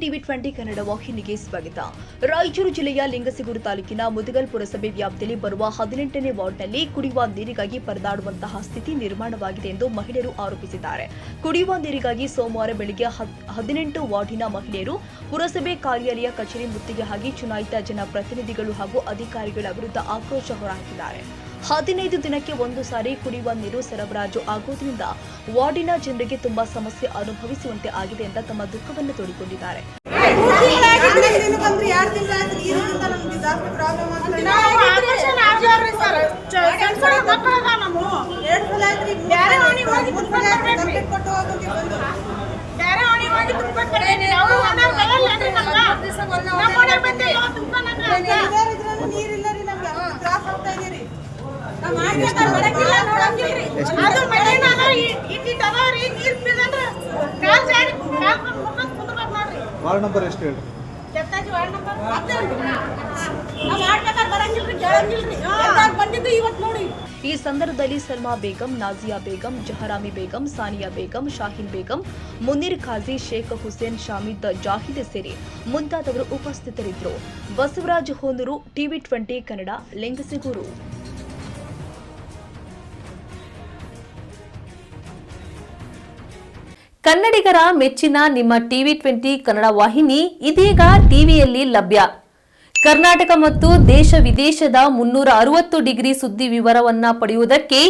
TV 20 Kannada ವಾಹಿನಿಗೆ ಸ್ವಾಗತ. ರಾಯಚೂರು ಜಿಲ್ಲೆಯ ಲಿಂಗಸಗೂರು ತಾಲೂಕಿನ ಮುದಗಲ್ ಪುರಸಭೆ ವ್ಯಾಪ್ತಿಯಲ್ಲಿ ಬರುವ 18ನೇ ವಾರ್ಡ್ನಲ್ಲಿ ಕುಡಿಯುವ ನೀರಿಗಾಗಿ ಪರದಾಡುವಂತಹ ಸ್ಥಿತಿ ನಿರ್ಮಾಣವಾಗಿದೆ ಎಂದು ಮಹಿಳೆಯರು ಆರೋಪಿಸಿದ್ದಾರೆ. ಕುಡಿಯುವ ನೀರಿಗಾಗಿ ಸೋಮವಾರ ಬೆಳಗ್ಗೆ 18 ವಾರ್ಡಿನ ಮಹಿಳೆಯರು ಪುರಸಭೆ ಕಾರ್ಯಾಲಯ ಕಚೇರಿ ಮುತ್ತಿಗೆ ಹಾಕಿ ಚುನಾಯಿತ ಜನಪ್ರತಿನಿಧಿಗಳು ಹಾಗೂ ಅಧಿಕಾರಿಗಳ ವಿರುದ್ಧ ಆಕ್ರೋಶ ಹೊರಹಾಕಿದ್ದಾರೆ. 15 ದಿನಕ್ಕೆ ಒಂದು ಸಾರಿ ಕುಡಿಯುವ ನೀರು ಸರಬರಾಜು ಆಗುವುದರಿಂದ ವಾರ್ಡಿನ ಜನರಿಗೆ ತುಂಬಾ ಸಮಸ್ಯೆ ಅನುಭವಿಸುವಂತೆ ಆಗಿದೆ ಅಂತ ತಮ್ಮ ದುಃಖವನ್ನು ತೋಡಿಕೊಂಡಿದ್ದಾರೆ. ವಾರ್ಡ್ ನಂಬರ್ ಎಷ್ಟು ಹೇಳಿ? ಈ ಸಂದರ್ಭದಲ್ಲಿ ಸಲ್ಮಾ ಬೇಗಂ, ನಾಜಿಯಾ ಬೇಗಂ, ಜಹರಾಮಿ ಬೇಗಂ, ಸಾನಿಯಾ ಬೇಗಂ, ಶಾಹೀನ್ ಬೇಗಂ, ಮುನೀರ್ ಖಾಜಿ, ಶೇಖ್ ಹುಸೇನ್, ಶಾಮಿದ್ ಜಾಹಿದ್ ಸೇರಿ ಮುಂತಾದವರು ಉಪಸ್ಥಿತರಿದ್ದರು. ಬಸವರಾಜ್ ಹೋನೂರು, ಟಿವಿ 20 ಕನ್ನಡ, ಲಿಂಗಸಗೂರು. ಕನ್ನಡಿಗರ ಮೆಚ್ಚಿನ ನಿಮ್ಮ ಟಿವಿ 20 ಕನ್ನಡ ವಾಹಿನಿ ಇದೀಗ ಟಿವಿಯಲ್ಲಿ ಲಭ್ಯ. ಕರ್ನಾಟಕ ಮತ್ತು ದೇಶ ವಿದೇಶದ 360 ಡಿಗ್ರಿ ಸುದ್ದಿ ವಿವರವನ್ನ ಪಡೆಯುವುದಕ್ಕೆ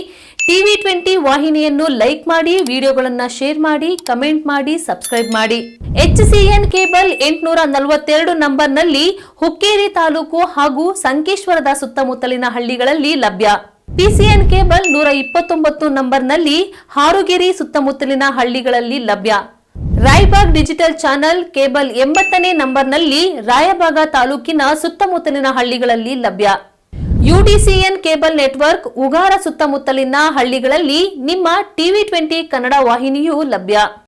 ಟಿವಿ 20 ವಾಹಿನಿಯನ್ನು ಲೈಕ್ ಮಾಡಿ, ವಿಡಿಯೋಗಳನ್ನು ಶೇರ್ ಮಾಡಿ, ಕಮೆಂಟ್ ಮಾಡಿ, ಸಬ್ಸ್ಕ್ರೈಬ್ ಮಾಡಿ. HCN ಕೇಬಲ್ 842 ನಂಬರ್ನಲ್ಲಿ ಹುಕ್ಕೇರಿ ತಾಲೂಕು ಹಾಗೂ ಸಂಕೇಶ್ವರದ ಸುತ್ತಮುತ್ತಲಿನ ಹಳ್ಳಿಗಳಲ್ಲಿ ಲಭ್ಯ. PCN ಕೇಬಲ್ 129 ನಂಬರ್ನಲ್ಲಿ ಹಾರುಗೆರೆ ಸುತ್ತಮುತ್ತಲಿನ ಹಳ್ಳಿಗಳಲ್ಲಿ ಲಭ್ಯ. ರಾಯಬಾಗ್ ಡಿಜಿಟಲ್ ಚಾನೆಲ್ ಕೇಬಲ್ 80ನೇ ನಂಬರ್ನಲ್ಲಿ ರಾಯಬಾಗ ತಾಲೂಕಿನ ಸುತ್ತಮುತ್ತಲಿನ ಹಳ್ಳಿಗಳಲ್ಲಿ ಲಭ್ಯ. UDCN ಕೇಬಲ್ ನೆಟ್ವರ್ಕ್ ಉಗಾರ ಸುತ್ತಮುತ್ತಲಿನ ಹಳ್ಳಿಗಳಲ್ಲಿ ನಿಮ್ಮ ಟಿವಿ 20 ಕನ್ನಡ ವಾಹಿನಿಯೂ ಲಭ್ಯ.